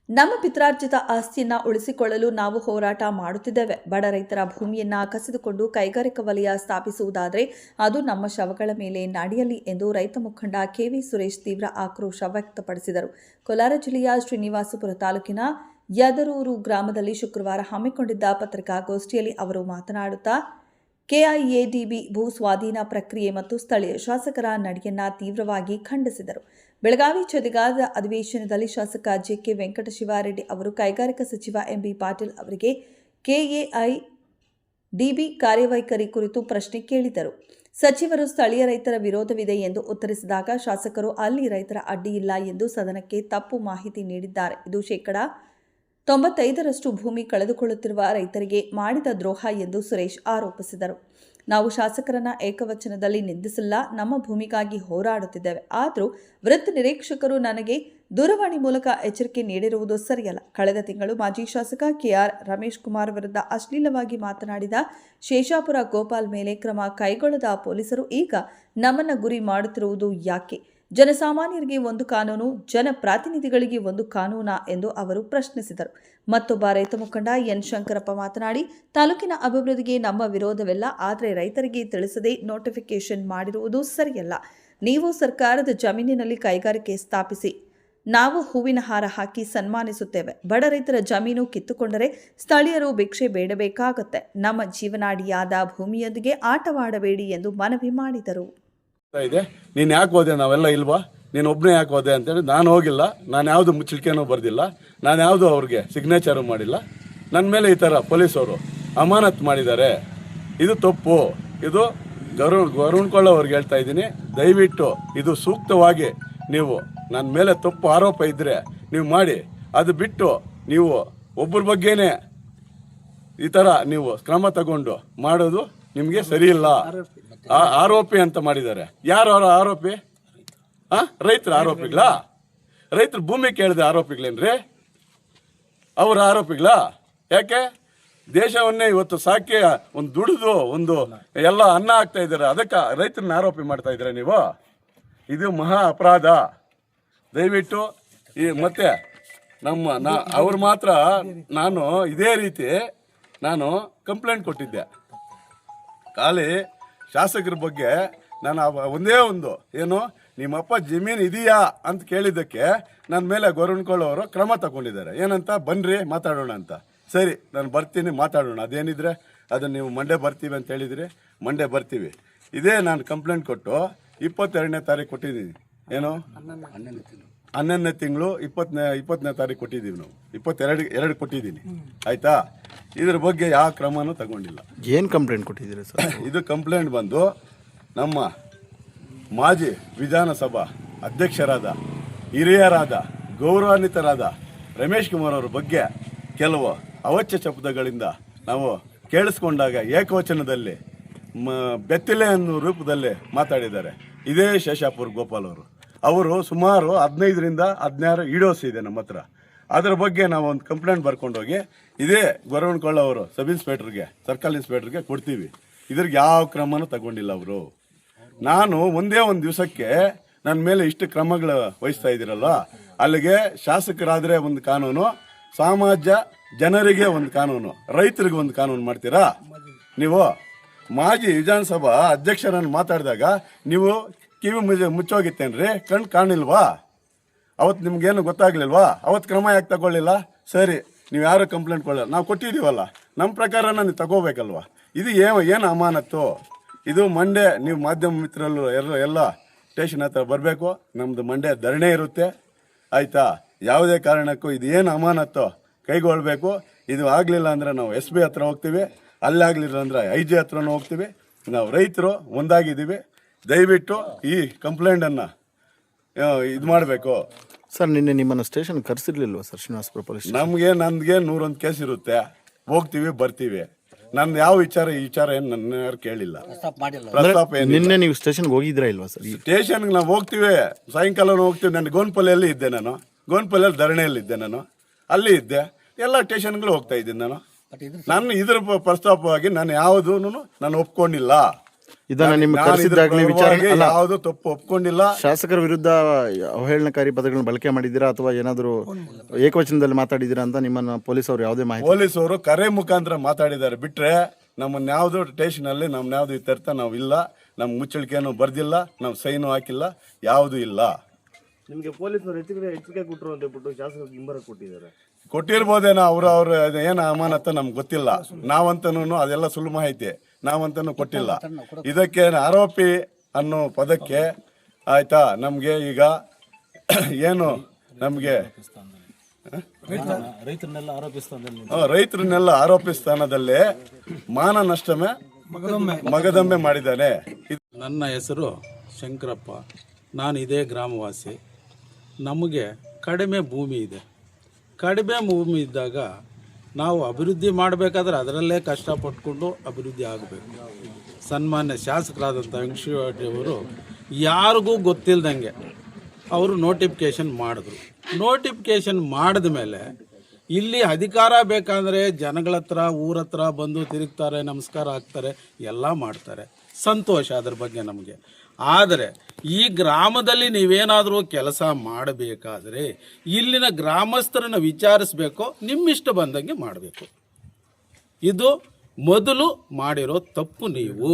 ನಮ್ಮ ಪಿತ್ರಾರ್ಜಿತ ಆಸ್ತಿಯನ್ನ ಉಳಿಸಿಕೊಳ್ಳಲು ನಾವು ಹೋರಾಟ ಮಾಡುತ್ತಿದ್ದೇವೆ. ಬಡ ರೈತರ ಭೂಮಿಯನ್ನ ಕಸಿದುಕೊಂಡು ಕೈಗಾರಿಕಾ ವಲಯ ಸ್ಥಾಪಿಸುವುದಾದರೆ ಅದು ನಮ್ಮ ಶವಗಳ ಮೇಲೆ ನಡೆಯಲಿ ಎಂದು ರೈತ ಮುಖಂಡ ಕೆವಿ ಸುರೇಶ್ ತೀವ್ರ ಆಕ್ರೋಶ ವ್ಯಕ್ತಪಡಿಸಿದರು. ಕೋಲಾರ ಜಿಲ್ಲೆಯ ಶ್ರೀನಿವಾಸಪುರ ತಾಲೂಕಿನ ಯದರೂರು ಗ್ರಾಮದಲ್ಲಿ ಶುಕ್ರವಾರ ಹಮ್ಮಿಕೊಂಡಿದ್ದ ಪತ್ರಿಕಾಗೋಷ್ಠಿಯಲ್ಲಿ ಅವರು ಮಾತನಾಡುತ್ತಾ ಕೆಐಎಡಿಬಿ ಭೂ ಸ್ವಾಧೀನ ಪ್ರಕ್ರಿಯೆ ಮತ್ತು ಸ್ಥಳೀಯ ಶಾಸಕರ ನಡೆಯನ್ನ ತೀವ್ರವಾಗಿ ಖಂಡಿಸಿದರು. ಬೆಳಗಾವಿ ಚಳಿಗಾಲದ ಅಧಿವೇಶನದಲ್ಲಿ ಶಾಸಕ ಜೆಕೆ ವೆಂಕಟಶಿವಾರೆಡ್ಡಿ ಅವರು ಕೈಗಾರಿಕಾ ಸಚಿವ ಎಂಬಿ ಪಾಟೀಲ್ ಅವರಿಗೆ ಕೆಎಐಡಿಬಿ ಕಾರ್ಯವೈಖರಿ ಕುರಿತು ಪ್ರಶ್ನೆ ಕೇಳಿದರು. ಸಚಿವರು ಸ್ಥಳೀಯ ರೈತರ ವಿರೋಧವಿದೆ ಎಂದು ಉತ್ತರಿಸಿದಾಗ ಶಾಸಕರು ಅಲ್ಲಿ ರೈತರ ಅಡ್ಡಿ ಇಲ್ಲ ಎಂದು ಸದನಕ್ಕೆ ತಪ್ಪು ಮಾಹಿತಿ ನೀಡಿದ್ದಾರೆ. ಇದು ಶೇಕಡಾ 95ರಷ್ಟು ಭೂಮಿ ಕಳೆದುಕೊಳ್ಳುತ್ತಿರುವ ರೈತರಿಗೆ ಮಾಡಿದ ದ್ರೋಹ ಎಂದು ಸುರೇಶ್ ಆರೋಪಿಸಿದರು. ನಾವು ಶಾಸಕರನ್ನ ಏಕವಚನದಲ್ಲಿ ನಿಂದಿಸಿಲ್ಲ, ನಮ್ಮ ಭೂಮಿಗಾಗಿ ಹೋರಾಡುತ್ತಿದ್ದೇವೆ. ಆದರೂ ವೃತ್ತ ನಿರೀಕ್ಷಕರು ನನಗೆ ದೂರವಾಣಿ ಮೂಲಕ ಎಚ್ಚರಿಕೆ ನೀಡಿರುವುದು ಸರಿಯಲ್ಲ. ಕಳೆದ ತಿಂಗಳು ಮಾಜಿ ಶಾಸಕ ಕೆಆರ್ ರಮೇಶ್ ಕುಮಾರ್ ವಿರುದ್ಧ ಅಶ್ಲೀಲವಾಗಿ ಮಾತನಾಡಿದ ಶೇಷಾಪುರ ಗೋಪಾಲ್ ಮೇಲೆ ಕ್ರಮ ಕೈಗೊಳ್ಳದ ಪೊಲೀಸರು ಈಗ ನಮ್ಮನ್ನ ಗುರಿ ಮಾಡುತ್ತಿರುವುದು ಯಾಕೆ? ಜನಸಾಮಾನ್ಯರಿಗೆ ಒಂದು ಕಾನೂನು, ಜನಪ್ರತಿನಿಧಿಗಳಿಗೆ ಒಂದು ಕಾನೂನಾ ಎಂದು ಅವರು ಪ್ರಶ್ನಿಸಿದರು. ಮತ್ತೊಬ್ಬ ರೈತ ಮುಖಂಡ ಎನ್ ಶಂಕರಪ್ಪ ಮಾತನಾಡಿ, ತಾಲೂಕಿನ ಅಭಿವೃದ್ಧಿಗೆ ನಮ್ಮ ವಿರೋಧವಿಲ್ಲ, ಆದರೆ ರೈತರಿಗೆ ತಿಳಿಸದೆ ನೋಟಿಫಿಕೇಶನ್ ಮಾಡಿರುವುದು ಸರಿಯಲ್ಲ. ನೀವು ಸರ್ಕಾರದ ಜಮೀನಿನಲ್ಲಿ ಕೈಗಾರಿಕೆ ಸ್ಥಾಪಿಸಿ, ನಾವು ಹೂವಿನ ಹಾರ ಹಾಕಿ ಸನ್ಮಾನಿಸುತ್ತೇವೆ. ಬಡ ರೈತರ ಜಮೀನು ಕಿತ್ತುಕೊಂಡರೆ ಸ್ಥಳೀಯರು ಭಿಕ್ಷೆ ಬೇಡಬೇಕಾಗತ್ತೆ. ನಮ್ಮ ಜೀವನಾಡಿಯಾದ ಭೂಮಿಯೊಂದಿಗೆ ಆಟವಾಡಬೇಡಿ ಎಂದು ಮನವಿ ಮಾಡಿದರು. ಇದೆ ನೀನು ಯಾಕೆ ಹೋದೆ, ನಾವೆಲ್ಲ ಇಲ್ವಾ, ನೀನು ಒಬ್ಬನೇ ಯಾಕೆ ಹೋದೆ ಅಂತೇಳಿ ನಾನು ಹೋಗಿಲ್ಲ. ನಾನು ಯಾವುದು ಮುಚ್ಚಳಿಕೆನೂ ಬರ್ದಿಲ್ಲ, ನಾನು ಯಾವುದು ಅವ್ರಿಗೆ ಸಿಗ್ನೇಚರು ಮಾಡಿಲ್ಲ. ನನ್ನ ಮೇಲೆ ಈ ಥರ ಪೊಲೀಸವರು ಅಮಾನತ್ ಮಾಡಿದ್ದಾರೆ. ಇದು ತಪ್ಪು. ಇದು ಗರುಣ್ಕೊಳ್ಳೋ ಅವ್ರಿಗೆ ಹೇಳ್ತಾ ಇದ್ದೀನಿ, ದಯವಿಟ್ಟು ಇದು ಸೂಕ್ತವಾಗಿ ನೀವು ನನ್ನ ಮೇಲೆ ತಪ್ಪು ಆರೋಪ ಇದ್ದರೆ ನೀವು ಮಾಡಿ. ಅದು ಬಿಟ್ಟು ನೀವು ಒಬ್ಬರ ಬಗ್ಗೆನೇ ಈ ಥರ ನೀವು ಕ್ರಮ ತಗೊಂಡು ಮಾಡೋದು ನಿಮಗೆ ಸರಿಯಿಲ್ಲ. ಆರೋಪಿ ಅಂತ ಮಾಡಿದ್ದಾರೆ. ಯಾರು ಅವರ ಆರೋಪಿ? ರೈತರ ಆರೋಪಿಗಳಾ? ರೈತರ ಭೂಮಿ ಕೇಳಿದ ಆರೋಪಿಗಳೇನ್ರಿ ಅವರ ಆರೋಪಿಗಳಾ? ಯಾಕೆ ದೇಶವನ್ನೇ ಇವತ್ತು ಸಾಕಿ ಒಂದು ದುಡಿದು ಒಂದು ಎಲ್ಲ ಅನ್ನ ಹಾಕ್ತಾ ಇದ್ದಾರೆ, ಅದಕ್ಕೆ ರೈತರನ್ನ ಆರೋಪಿ ಮಾಡ್ತಾ ಇದ್ದಾರೆ ನೀವು? ಇದು ಮಹಾ ಅಪರಾಧ. ದಯವಿಟ್ಟು ಮತ್ತೆ ಅವ್ರು ಮಾತ್ರ ನಾನು ಇದೇ ರೀತಿ ನಾನು ಕಂಪ್ಲೇಂಟ್ ಕೊಟ್ಟಿದ್ದೆ. ಖಾಲಿ ಶಾಸಕರ ಬಗ್ಗೆ ನಾನು ಒಂದೇ ಒಂದು ಏನು ನಿಮ್ಮಪ್ಪ ಜಮೀನು ಇದೆಯಾ ಅಂತ ಕೇಳಿದ್ದಕ್ಕೆ ನನ್ನ ಮೇಲೆ ಗೌರವಕೊಳ್ಳೋರು ಕ್ರಮ ತಗೊಂಡಿದ್ದಾರೆ. ಏನಂತ, ಬನ್ನಿರಿ ಮಾತಾಡೋಣ ಅಂತ. ಸರಿ, ನಾನು ಬರ್ತೀನಿ, ಮಾತಾಡೋಣ. ಅದೇನಿದ್ರೆ ಅದನ್ನು ನೀವು ಮಂಡೇ ಬರ್ತೀವಿ ಅಂತ ಹೇಳಿದ್ರಿ, ಮಂಡೇ ಬರ್ತೀವಿ. ಇದೇ ನಾನು ಕಂಪ್ಲೇಂಟ್ ಕೊಟ್ಟು 22ನೇ ತಾರೀಕು ಕೊಟ್ಟಿದ್ದೀನಿ. ಏನು 11ನೇ ತಿಂಗಳು 20ನೇ ತಾರೀಕು ಕೊಟ್ಟಿದ್ದೀವಿ. ನಾವು 22 ಕೊಟ್ಟಿದ್ದೀನಿ. ಆಯ್ತಾ? ಇದ್ರ ಬಗ್ಗೆ ಯಾವ ಕ್ರಮನೂ ತಗೊಂಡಿಲ್ಲ. ಏನು ಕಂಪ್ಲೇಂಟ್ ಕೊಟ್ಟಿದ್ದೀರಿ ಸರ್? ಇದು ಕಂಪ್ಲೇಂಟ್ ಬಂದು ನಮ್ಮ ಮಾಜಿ ವಿಧಾನಸಭಾ ಅಧ್ಯಕ್ಷರಾದ ಹಿರಿಯರಾದ ಗೌರವಾನ್ವಿತರಾದ ರಮೇಶ್ ಕುಮಾರ್ ಅವರ ಬಗ್ಗೆ ಕೆಲವು ಅವಾಚ್ಯ ಶಬ್ದಗಳಿಂದ ನಾವು ಕೇಳಿಸ್ಕೊಂಡಾಗ ಏಕವಚನದಲ್ಲಿ ಬೆತ್ತಿಲೆ ಅನ್ನೋ ರೂಪದಲ್ಲಿ ಮಾತಾಡಿದ್ದಾರೆ. ಇದೇ ಶೇಷಾಪುರ ಗೋಪಾಲ್ ಅವರು ಸುಮಾರು 15ರಿಂದ 16 ವಿಡಿಯೋಸ್ ಇದೆ ನಮ್ಮ ಹತ್ರ. ಅದರ ಬಗ್ಗೆ ನಾವು ಒಂದು ಕಂಪ್ಲೇಂಟ್ ಬರ್ಕೊಂಡೋಗಿ ಇದೇ ಗೊರವನಕೊಳ್ಳೋರು ಸಬ್ ಇನ್ಸ್ಪೆಕ್ಟರ್ಗೆ, ಸರ್ಕಲ್ ಇನ್ಸ್ಪೆಕ್ಟರ್ಗೆ ಕೊಡ್ತೀವಿ. ಇದ್ರಿಗೆ ಯಾವ ಕ್ರಮನೂ ತಗೊಂಡಿಲ್ಲ ಅವರು. ನಾನು ಒಂದೇ ಒಂದು ದಿವಸಕ್ಕೆ ನನ್ನ ಮೇಲೆ ಇಷ್ಟು ಕ್ರಮಗಳು ವಹಿಸ್ತಾ ಇದ್ದೀರಲ್ಲ, ಅಲ್ಲಿಗೆ ಶಾಸಕರಾದರೆ ಒಂದು ಕಾನೂನು, ಸಮಾಜ ಜನರಿಗೆ ಒಂದು ಕಾನೂನು, ರೈತರಿಗೆ ಒಂದು ಕಾನೂನು ಮಾಡ್ತೀರಾ ನೀವು? ಮಾಜಿ ವಿಧಾನಸಭಾ ಅಧ್ಯಕ್ಷರನ್ನು ಮಾತಾಡಿದಾಗ ನೀವು ಕಿವಿ ಮುಚ್ಚೋಗಿತ್ತೇನ್ರಿ? ಕಣ್ಣು ಕಾಣಿಲ್ವಾ? ಅವತ್ತು ನಿಮ್ಗೇನು ಗೊತ್ತಾಗ್ಲಿಲ್ವಾ? ಅವತ್ತು ಕ್ರಮ ಯಾಕೆ ತಗೊಳ್ಳಿಲ್ಲ? ಸರಿ, ನೀವು ಯಾರು ಕಂಪ್ಲೇಂಟ್ ಕೊಡಲ್ಲ, ನಾವು ಕೊಟ್ಟಿದ್ದೀವಲ್ಲ, ನಮ್ಮ ಪ್ರಕಾರನ ನೀವು ತಗೋಬೇಕಲ್ವ? ಇದು ಏನು ಅಮಾನತ್ತು? ಇದು ಮಂಡೇ ನೀವು ಮಾಧ್ಯಮ ಮಿತ್ರರು ಎಲ್ಲ ಸ್ಟೇಷನ್ ಹತ್ರ ಬರಬೇಕು. ನಮ್ಮದು ಮಂಡೇ ಧರಣಿ ಇರುತ್ತೆ. ಆಯಿತಾ? ಯಾವುದೇ ಕಾರಣಕ್ಕೂ ಇದು ಏನು ಅಮಾನತ್ತು ಕೈಗೊಳ್ಳಬೇಕು. ಇದು ಆಗಲಿಲ್ಲ ಅಂದರೆ ನಾವು SB ಹತ್ರ ಹೋಗ್ತೀವಿ, ಅಲ್ಲಾಗಲಿಲ್ಲ ಅಂದರೆ IG ಹತ್ರನೂ ಹೋಗ್ತೀವಿ. ನಾವು ರೈತರು ಒಂದಾಗಿದ್ದೀವಿ. ದಯವಿಟ್ಟು ಈ ಕಂಪ್ಲೇಂಟನ್ನು ಇದು ಮಾಡಬೇಕು. ಸರ್, ನಿನ್ನೆ ನಿಮ್ಮನ್ನು ಸ್ಟೇಷನ್ ಕರೆಸಿರ್ಲಿಲ್ವ ಸರ್ ಶ್ರೀನಿವಾಸಪುರ ಪೊಲೀಸ್? ನನಗೆ 101 ಕೇಸ್ ಇರುತ್ತೆ, ಹೋಗ್ತೀವಿ ಬರ್ತೀವಿ. ನನ್ನ ಯಾವ ಈ ವಿಚಾರ ಏನು ನನ್ನ ಯಾರು ಕೇಳಿಲ್ಲ, ಪ್ರಸ್ತಾಪ ಏನು. ನಿನ್ನೆ ನೀವು ಸ್ಟೇಷನ್ಗೆ ಹೋಗಿದ್ರಾ ಇಲ್ವಾ ಸರ್? ಸ್ಟೇಷನ್ಗೆ ನಾವು ಹೋಗ್ತೀವಿ, ಸಾಯಂಕಾಲ ಹೋಗ್ತೀವಿ. ನಾನು ಗೋನ್ಪಲ್ಲಿಯಲ್ಲಿ ಇದ್ದೆ, ನಾನು ಗೋನ್ಪಲ್ಲಿಯಲ್ಲಿ ಧರಣಿಯಲ್ಲಿ ಇದ್ದೆ, ನಾನು ಅಲ್ಲಿ ಇದ್ದೆ. ಎಲ್ಲ ಸ್ಟೇಷನ್ಗಳು ಹೋಗ್ತಾ ಇದ್ದೀನಿ ನಾನು. ಇದ್ರ ಪ್ರಸ್ತಾಪವಾಗಿ ನಾನು ಯಾವುದೂ ನಾನು ಒಪ್ಕೊಂಡಿಲ್ಲ. ಇದನ್ನ ನಿಮ್ಮ ನಾನು ಇದ್ರ ಕರೆಸಿದ್ದಾಗಲೇ ವಿಚಾರಣೆ ಪರವಾಗಿ ಅಲ್ಲ, ಯಾವುದು ತಪ್ಪು ಒಪ್ಕೊಂಡಿಲ್ಲ. ಶಾಸಕರ ವಿರುದ್ಧ ಅವಹೇಳನಕಾರಿ ಪದಗಳನ್ನು ಬಳಕೆ ಮಾಡಿದ್ದೀರಾ ಅಥವಾ ಏನಾದರೂ ಏಕವಚನದಲ್ಲಿ ಮಾತಾಡಿದ್ದೀರಾ ಅಂತ ನಿಮ್ಮನ್ನ ಪೊಲೀಸರು ಯಾವುದೇ ಮಾಹಿತಿ? ಪೊಲೀಸರು ಕರೆ ಮುಖಾಂತರ ಮಾತಾಡಿದ್ದಾರೆ ಬಿಟ್ರೆ ನಮ್ಮನ್ನ ಯಾವುದು ಸ್ಟೇಷನಲ್ಲಿ ನಮ್ಮನ್ನ ಯಾವುದು ಇತ್ಯರ್ಥ ನಾವು ಇಲ್ಲ, ನಮ್ಮ ಮುಚ್ಚಳಿಕೆಯನ್ನು ಬರ್ದಿಲ್ಲ, ನಾವು ಸೈನು ಹಾಕಿಲ್ಲ, ಯಾವುದು ಇಲ್ಲ. ನಿಮಗೆ ಪೊಲೀಸರು ಎಚ್ಚರಿಕೆ ಕೊಟ್ಟರು ಅಂತ ಹೇಳ್ಬಿಟ್ಟು ಶಾಸಕರಿಗೆ ಹಿಂಬರ ಕೊಟ್ಟಿದ್ದಾರೆ. ಕೊಟ್ಟಿರ್ಬೋದೇನೋ ಅವ್ರ ಏನು ಅಮಾನತ ನಮ್ಗೆ ಗೊತ್ತಿಲ್ಲ. ನಾವಂತನೂ ಅದೆಲ್ಲ ಸುಳ್ಳು ಮಾಹಿತಿ, ನಾವಂತನೂ ಕೊಟ್ಟಿಲ್ಲ. ಇದಕ್ಕೆ ಆರೋಪಿ ಅನ್ನೋ ಪದಕ್ಕೆ ಆಯ್ತಾ ನಮಗೆ ಈಗ ಏನು ನಮಗೆ ರೈತರನ್ನೆಲ್ಲ ಆರೋಪಿ ಸ್ಥಾನದಲ್ಲಿ ಮಾನ ನಷ್ಟಮೇ ಮಗದೊಮ್ಮೆ ಮಾಡಿದ್ದಾನೆ. ನನ್ನ ಹೆಸರು ಶಂಕರಪ್ಪ, ನಾನು ಇದೇ ಗ್ರಾಮವಾಸಿ. ನಮಗೆ ಕಡಿಮೆ ಭೂಮಿ ಇದೆ. ಕಡಿಮೆ ಭೂಮಿ ಇದ್ದಾಗ ನಾವು ಅಭಿವೃದ್ಧಿ ಮಾಡಬೇಕಾದ್ರೆ ಅದರಲ್ಲೇ ಕಷ್ಟಪಟ್ಕೊಂಡು ಅಭಿವೃದ್ಧಿ ಆಗಬೇಕು. ಸನ್ಮಾನ್ಯ ಶಾಸಕರಾದಂಥ ವೆಂಕಟೇಶ್ವರರೆಡ್ಡಿಯವರು ಯಾರಿಗೂ ಗೊತ್ತಿಲ್ಲದಂಗೆ ಅವರು ನೋಟಿಫಿಕೇಷನ್ ಮಾಡಿದ್ರು. ನೋಟಿಫಿಕೇಷನ್ ಮಾಡಿದ ಮೇಲೆ ಇಲ್ಲಿ ಅಧಿಕಾರ ಬೇಕಂದರೆ ಜನಗಳ ಹತ್ರ ಊರ ಹತ್ರ ಬಂದು ತಿರುಗ್ತಾರೆ, ನಮಸ್ಕಾರ ಹಾಕ್ತಾರೆ, ಎಲ್ಲ ಮಾಡ್ತಾರೆ. ಸಂತೋಷ ಅದ್ರ ಬಗ್ಗೆ ನಮಗೆ. ಆದರೆ ಈ ಗ್ರಾಮದಲ್ಲಿ ನೀವೇನಾದರೂ ಕೆಲಸ ಮಾಡಬೇಕಾದ್ರೆ ಇಲ್ಲಿನ ಗ್ರಾಮಸ್ಥರನ್ನು ವಿಚಾರಿಸಬೇಕು, ನಿಮ್ಮಿಷ್ಟ ಬಂದಂಗೆ ಮಾಡಬೇಕು. ಇದು ಮೊದಲು ಮಾಡಿರೋ ತಪ್ಪು. ನೀವು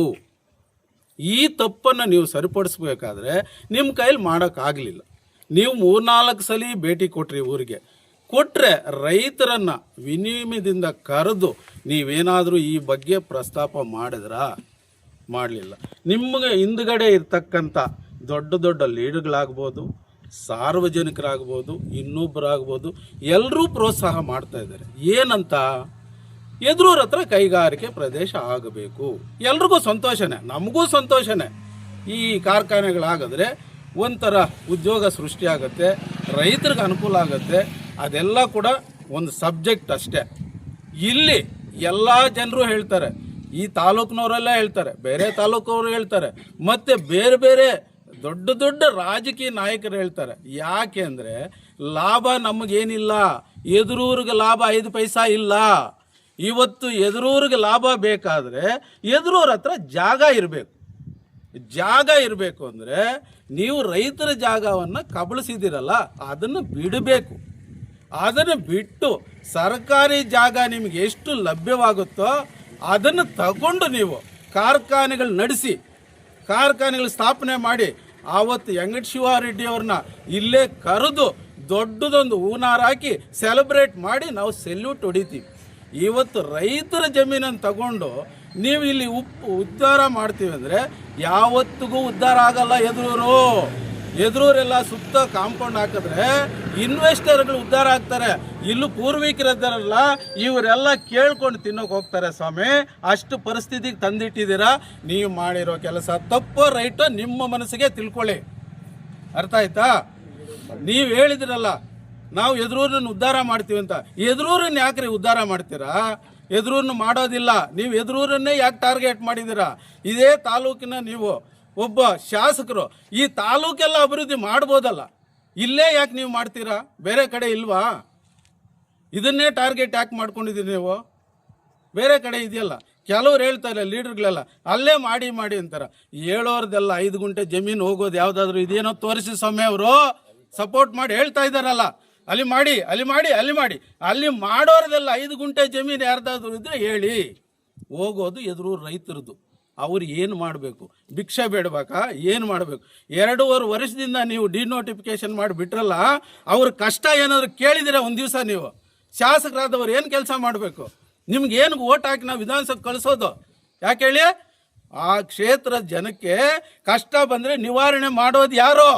ಈ ತಪ್ಪನ್ನು ನೀವು ಸರಿಪಡಿಸ್ಬೇಕಾದ್ರೆ ನಿಮ್ಮ ಕೈಲಿ ಮಾಡೋಕ್ಕಾಗಲಿಲ್ಲ. ನೀವು 3-4 ಸಲ ಭೇಟಿ ಕೊಟ್ರಿ ಊರಿಗೆ. ಕೊಟ್ಟರೆ ರೈತರನ್ನು ವಿನಿಮಯದಿಂದ ಕರೆದು ನೀವೇನಾದರೂ ಈ ಬಗ್ಗೆ ಪ್ರಸ್ತಾಪ ಮಾಡಿದ್ರಾ? ಮಾಡಲಿಲ್ಲ. ನಿಮಗೆ ಹಿಂದುಗಡೆ ಇರ್ತಕ್ಕಂಥ ದೊಡ್ಡ ದೊಡ್ಡ ಲೀಡರ್ಗಳಾಗ್ಬೋದು, ಸಾರ್ವಜನಿಕರಾಗ್ಬೋದು, ಇನ್ನೊಬ್ಬರಾಗ್ಬೋದು, ಎಲ್ಲರೂ ಪ್ರೋತ್ಸಾಹ ಮಾಡ್ತಾ ಇದ್ದಾರೆ. ಏನಂತ? ಎದುರೂರ ಹತ್ರ ಕೈಗಾರಿಕೆ ಪ್ರದೇಶ ಆಗಬೇಕು. ಎಲ್ರಿಗೂ ಸಂತೋಷನೇ, ನಮಗೂ ಸಂತೋಷನೇ. ಈ ಕಾರ್ಖಾನೆಗಳಾಗಿದ್ರೆ ಒಂಥರ ಉದ್ಯೋಗ ಸೃಷ್ಟಿಯಾಗತ್ತೆ, ರೈತರಿಗೆ ಅನುಕೂಲ ಆಗುತ್ತೆ. ಅದೆಲ್ಲ ಕೂಡ ಒಂದು ಸಬ್ಜೆಕ್ಟ್ ಅಷ್ಟೇ. ಇಲ್ಲಿ ಎಲ್ಲ ಜನರು ಹೇಳ್ತಾರೆ, ಈ ತಾಲೂಕಿನವರೆಲ್ಲ ಹೇಳ್ತಾರೆ, ಬೇರೆ ತಾಲೂಕವರು ಹೇಳ್ತಾರೆ, ಮತ್ತು ಬೇರೆ ಬೇರೆ ದೊಡ್ಡ ದೊಡ್ಡ ರಾಜಕೀಯ ನಾಯಕರು ಹೇಳ್ತಾರೆ. ಯಾಕೆ ಅಂದರೆ ಲಾಭ ನಮಗೇನಿಲ್ಲ, ಎದುರೂರಿಗೆ ಲಾಭ 5 ಪೈಸಾ ಇಲ್ಲ. ಇವತ್ತು ಎದುರೂರಿಗೆ ಲಾಭ ಬೇಕಾದರೆ ಎದುರೂರ ಹತ್ರ ಜಾಗ ಇರಬೇಕು. ಜಾಗ ಇರಬೇಕು ಅಂದರೆ ನೀವು ರೈತರ ಜಾಗವನ್ನು ಕಬಳಿಸಿದಿರಲ್ಲ, ಅದನ್ನು ಬಿಡಬೇಕು. ಅದನ್ನು ಬಿಟ್ಟು ಸರ್ಕಾರಿ ಜಾಗ ನಿಮಗೆ ಎಷ್ಟು ಲಭ್ಯವಾಗುತ್ತೋ ಅದನ್ನು ತಗೊಂಡು ನೀವು ಕಾರ್ಖಾನೆಗಳು ನಡೆಸಿ, ಕಾರ್ಖಾನೆಗಳು ಸ್ಥಾಪನೆ ಮಾಡಿ. ಆವತ್ತು ವೆಂಕಟೇಶ್ವರರೆಡ್ಡಿ ಅವ್ರನ್ನ ಇಲ್ಲೇ ಕರೆದು ದೊಡ್ಡದೊಂದು ಹೂನಾರ ಹಾಕಿ ಸೆಲೆಬ್ರೇಟ್ ಮಾಡಿ ನಾವು ಸೆಲ್ಯೂಟ್ ಹೊಡಿತೀವಿ. ಇವತ್ತು ರೈತರ ಜಮೀನನ್ನು ತಗೊಂಡು ನೀವು ಇಲ್ಲಿ ಉದ್ಧಾರ ಮಾಡ್ತೀವಿ ಅಂದರೆ ಯಾವತ್ತಿಗೂ ಉದ್ಧಾರ ಆಗಲ್ಲ. ಎದುರೂರೆಲ್ಲ ಸುತ್ತ ಕಾಂಪೌಂಡ್ ಹಾಕಿದ್ರೆ ಇನ್ವೆಸ್ಟರ್ಗಳು ಉದ್ಧಾರ ಆಗ್ತಾರೆ. ಇಲ್ಲೂ ಪೂರ್ವಿಕರಿದ್ದಾರಲ್ಲ, ಇವರೆಲ್ಲ ಕೇಳ್ಕೊಂಡು ತಿನ್ನೋಕೆ ಹೋಗ್ತಾರೆ. ಸ್ವಾಮಿ, ಅಷ್ಟು ಪರಿಸ್ಥಿತಿಗೆ ತಂದಿಟ್ಟಿದ್ದೀರಾ. ನೀವು ಮಾಡಿರೋ ಕೆಲಸ ತಪ್ಪೋ ರೈಟೋ ನಿಮ್ಮ ಮನಸ್ಸಿಗೆ ತಿಳ್ಕೊಳ್ಳಿ. ಅರ್ಥ ಆಯ್ತಾ? ನೀವು ಹೇಳಿದಿರಲ್ಲ ನಾವು ಎದುರೂರನ್ನು ಉದ್ಧಾರ ಮಾಡ್ತೀವಿ ಅಂತ. ಎದುರೂರನ್ನು ಯಾಕ್ರಿ ಉದ್ಧಾರ ಮಾಡ್ತೀರಾ? ಎದುರೂರನ್ನು ಮಾಡೋದಿಲ್ಲ. ನೀವು ಎದುರೂರನ್ನೇ ಯಾಕೆ ಟಾರ್ಗೆಟ್ ಮಾಡಿದ್ದೀರಾ? ಇದೇ ತಾಲೂಕಿನ ನೀವು ಒಬ್ಬ ಶಾಸಕರು, ಈ ತಾಲೂಕೆಲ್ಲ ಅಭಿವೃದ್ಧಿ ಮಾಡ್ಬೋದಲ್ಲ, ಇಲ್ಲೇ ಯಾಕೆ ನೀವು ಮಾಡ್ತೀರಾ? ಬೇರೆ ಕಡೆ ಇಲ್ವಾ? ಇದನ್ನೇ ಟಾರ್ಗೆಟ್ ಯಾಕೆ ಮಾಡ್ಕೊಂಡಿದ್ದೀರಿ ನೀವು? ಬೇರೆ ಕಡೆ ಇದೆಯಲ್ಲ. ಕೆಲವ್ರು ಹೇಳ್ತಾರೆ ಲೀಡರ್ಗಳೆಲ್ಲ ಅಲ್ಲೇ ಮಾಡಿ ಅಂತಾರೆ. ಹೇಳೋರ್ದೆಲ್ಲ 5 ಗುಂಟೆ ಜಮೀನು ಹೋಗೋದು ಯಾವುದಾದ್ರೂ ಇದೇನೋ ತೋರಿಸಿ ಸ್ವಾಮಿ ಅವರು ಸಪೋರ್ಟ್ ಮಾಡಿ ಹೇಳ್ತಾ ಇದ್ದಾರಲ್ಲ, ಅಲ್ಲಿ ಮಾಡಿ ಅಲ್ಲಿ ಮಾಡೋರ್ದೆಲ್ಲ 5 ಗುಂಟೆ ಜಮೀನು ಯಾರ್ದಾದ್ರೂ ಇದ್ರೆ ಹೇಳಿ. ಹೋಗೋದು ಎದುರು ರೈತರದು. ಅವ್ರು ಏನು ಮಾಡಬೇಕು? ಭಿಕ್ಷೆ ಬೇಡಬೇಕಾ? ಏನು ಮಾಡಬೇಕು? 2.5 ವರ್ಷದಿಂದ ನೀವು ಡಿನೋಟಿಫಿಕೇಶನ್ ಮಾಡಿಬಿಟ್ರಲ್ಲ, ಅವ್ರ ಕಷ್ಟ ಏನಾದರೂ ಕೇಳಿದಿರ ಒಂದು ದಿವಸ? ನೀವು ಶಾಸಕರಾದವ್ರು ಏನು ಕೆಲಸ ಮಾಡಬೇಕು? ನಿಮ್ಗೆ ಏನು ಓಟ್ ಹಾಕಿ ನಾವು ವಿಧಾನಸಭೆ ಕಳಿಸೋದು? ಯಾಕೆ ಹೇಳಿ? ಆ ಕ್ಷೇತ್ರದ ಜನಕ್ಕೆ ಕಷ್ಟ ಬಂದರೆ ನಿವಾರಣೆ ಮಾಡೋದು ಯಾರೋ?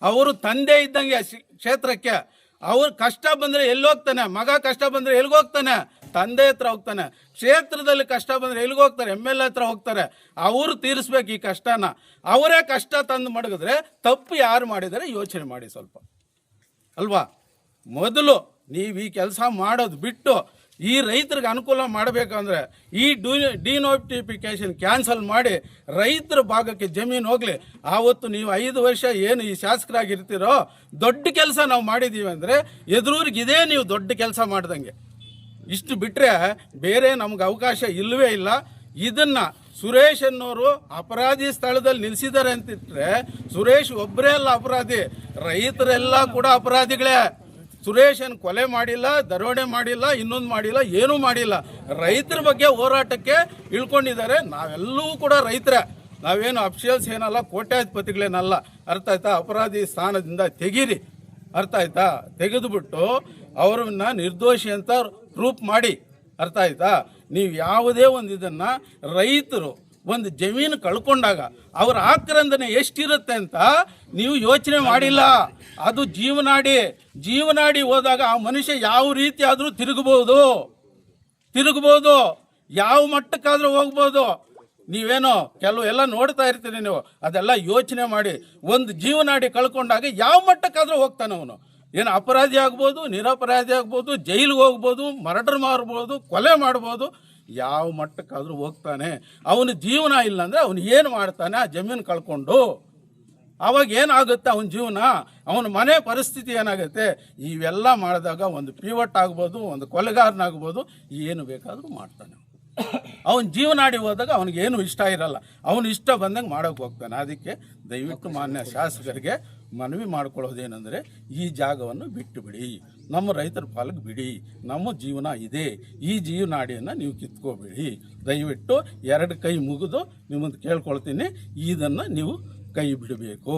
ಅವರು ತಂದೆ ಇದ್ದಂಗೆ ಕ್ಷೇತ್ರಕ್ಕೆ. ಅವ್ರ ಕಷ್ಟ ಬಂದರೆ ಎಲ್ಲಿ ಹೋಗ್ತಾನೆ? ಮಗ ಕಷ್ಟ ಬಂದರೆ ಎಲ್ಲಿಗೋಗ್ತಾನೆ? ತಂದೆ ಹತ್ರ ಹೋಗ್ತಾನೆ. ಕ್ಷೇತ್ರದಲ್ಲಿ ಕಷ್ಟ ಬಂದರೆ ಎಲ್ಲಿಗೋಗ್ತಾರೆ? MLA ಹತ್ರ ಹೋಗ್ತಾರೆ. ಅವರು ತೀರಿಸ್ಬೇಕು ಈ ಕಷ್ಟನ. ಅವರೇ ಕಷ್ಟ ತಂದು ಮಡಗಿದ್ರೆ ತಪ್ಪು ಯಾರು ಮಾಡಿದರೆ ಯೋಚನೆ ಮಾಡಿ ಸ್ವಲ್ಪ, ಅಲ್ವಾ? ಮೊದಲು ನೀವು ಈ ಕೆಲಸ ಮಾಡೋದು ಬಿಟ್ಟು ಈ ರೈತರಿಗೆ ಅನುಕೂಲ ಮಾಡಬೇಕಂದ್ರೆ ಈ ಡಿನೋಟಿಫಿಕೇಶನ್ ಕ್ಯಾನ್ಸಲ್ ಮಾಡಿ ರೈತರ ಭಾಗಕ್ಕೆ ಜಮೀನು ಹೋಗಲಿ. ಆವತ್ತು ನೀವು 5 ವರ್ಷ ಏನು ಈ ಶಾಸಕರಾಗಿರ್ತೀರೋ ದೊಡ್ಡ ಕೆಲಸ ನಾವು ಮಾಡಿದ್ದೀವಿ ಅಂದರೆ ಎದುರೂರಿಗೆ ಇದೇ ನೀವು ದೊಡ್ಡ ಕೆಲಸ ಮಾಡ್ದಂಗೆ. ಇಷ್ಟು ಬಿಟ್ಟರೆ ಬೇರೆ ನಮ್ಗೆ ಅವಕಾಶ ಇಲ್ಲವೇ ಇಲ್ಲ. ಇದನ್ನು ಸುರೇಶ್ ಅನ್ನೋರು ಅಪರಾಧಿ ಸ್ಥಳದಲ್ಲಿ ನಿಲ್ಲಿಸಿದ್ದಾರೆ ಅಂತಿಟ್ರೆ ಸುರೇಶ್ ಒಬ್ಬರೇ ಅಲ್ಲ ಅಪರಾಧಿ, ರೈತರೆಲ್ಲ ಕೂಡ ಅಪರಾಧಿಗಳೇ. ಸುರೇಶನ್ ಕೊಲೆ ಮಾಡಿಲ್ಲ, ದರೋಡೆ ಮಾಡಿಲ್ಲ, ಇನ್ನೊಂದು ಮಾಡಿಲ್ಲ, ಏನೂ ಮಾಡಿಲ್ಲ. ರೈತರ ಬಗ್ಗೆ ಹೋರಾಟಕ್ಕೆ ಇಳ್ಕೊಂಡಿದ್ದಾರೆ. ನಾವೆಲ್ಲವೂ ಕೂಡ ರೈತರೇ, ನಾವೇನು ಅಫಿಷಿಯಲ್ಸ್ ಏನಲ್ಲ, ಕೋಟ್ಯಾಧಿಪತಿಗಳೇನಲ್ಲ. ಅರ್ಥ ಆಯ್ತಾ? ಅಪರಾಧಿ ಸ್ಥಾನದಿಂದ ತೆಗೀರಿ, ಅರ್ಥ ಆಯ್ತಾ? ತೆಗೆದುಬಿಟ್ಟು ಅವ್ರನ್ನ ನಿರ್ದೋಷಿ ಅಂತ ಪ್ರೂಫ್ ಮಾಡಿ, ಅರ್ಥ ಆಯ್ತಾ? ನೀವು ಯಾವುದೇ ಒಂದು ಇದನ್ನು ರೈತರು ಒಂದು ಜಮೀನು ಕಳ್ಕೊಂಡಾಗ ಅವರ ಆಕ್ರಂದನೆ ಎಷ್ಟಿರುತ್ತೆ ಅಂತ ನೀವು ಯೋಚನೆ ಮಾಡಿಲ್ಲ. ಅದು ಜೀವನಾಡಿ ಹೋದಾಗ ಆ ಮನುಷ್ಯ ಯಾವ ರೀತಿ ಆದರೂ ತಿರುಗಬಹುದು, ಯಾವ ಮಟ್ಟಕ್ಕಾದರೂ ಹೋಗ್ಬೋದು. ನೀವೇನೋ ಎಲ್ಲ ನೋಡ್ತಾ ಇರ್ತೀರಿ ನೀವು, ಅದೆಲ್ಲ ಯೋಚನೆ ಮಾಡಿ. ಒಂದು ಜೀವನಾಡಿ ಕಳ್ಕೊಂಡಾಗ ಯಾವ ಮಟ್ಟಕ್ಕಾದರೂ ಹೋಗ್ತಾನೆ ಅವನು. ಏನು ಅಪರಾಧಿ ಆಗ್ಬೋದು, ನಿರಪರಾಧಿ ಆಗ್ಬೋದು, ಜೈಲಿಗೆ ಹೋಗ್ಬೋದು, ಮರ್ಡರ್ ಮಾಡ್ಬೋದು, ಕೊಲೆ ಮಾಡ್ಬೋದು, ಯಾವ ಮಟ್ಟಕ್ಕಾದರೂ ಹೋಗ್ತಾನೆ. ಅವನ ಜೀವನ ಇಲ್ಲ ಅಂದರೆ ಅವನು ಏನು ಮಾಡ್ತಾನೆ? ಆ ಜಮೀನು ಕಳ್ಕೊಂಡು ಆವಾಗ ಏನಾಗುತ್ತೆ ಅವನ ಜೀವನ, ಅವನ ಮನೆ ಪರಿಸ್ಥಿತಿ ಏನಾಗುತ್ತೆ? ಇವೆಲ್ಲ ಮಾಡಿದಾಗ ಒಂದು ಪಿವಟ್ ಆಗ್ಬೋದು, ಒಂದು ಕೊಲೆಗಾರನಾಗ್ಬೋದು, ಏನು ಬೇಕಾದರೂ ಮಾಡ್ತಾನೆ. ಅವನ ಜೀವನಾಡಿ ಹೋದಾಗ ಅವನಿಗೇನು ಇಷ್ಟ ಇರಲ್ಲ, ಅವನು ಇಷ್ಟ ಬಂದಂಗೆ ಮಾಡೋಕೆ ಹೋಗ್ತಾನೆ. ಅದಕ್ಕೆ ದಯವಿಟ್ಟು ಮಾನ್ಯ ಶಾಸಕರಿಗೆ ಮನವಿ ಮಾಡ್ಕೊಳ್ಳೋದೇನೆಂದರೆ ಈ ಜಾಗವನ್ನು ಬಿಟ್ಟು ಬಿಡಿ, ನಮ್ಮ ರೈತರ ಪಾಲಿಗೆ ಬಿಡಿ. ನಮ್ಮ ಜೀವನ ಇದೆ, ಈ ಜೀವನಾಡಿಯನ್ನು ನೀವು ಕಿತ್ಕೋಬೇಡಿ. ದಯವಿಟ್ಟು 2 ಕೈ ಮುಗಿದು ನಿಮ್ಮನ್ನು ಕೇಳ್ಕೊಳ್ತೀನಿ, ಇದನ್ನು ನೀವು ಕೈ ಬಿಡಬೇಕು.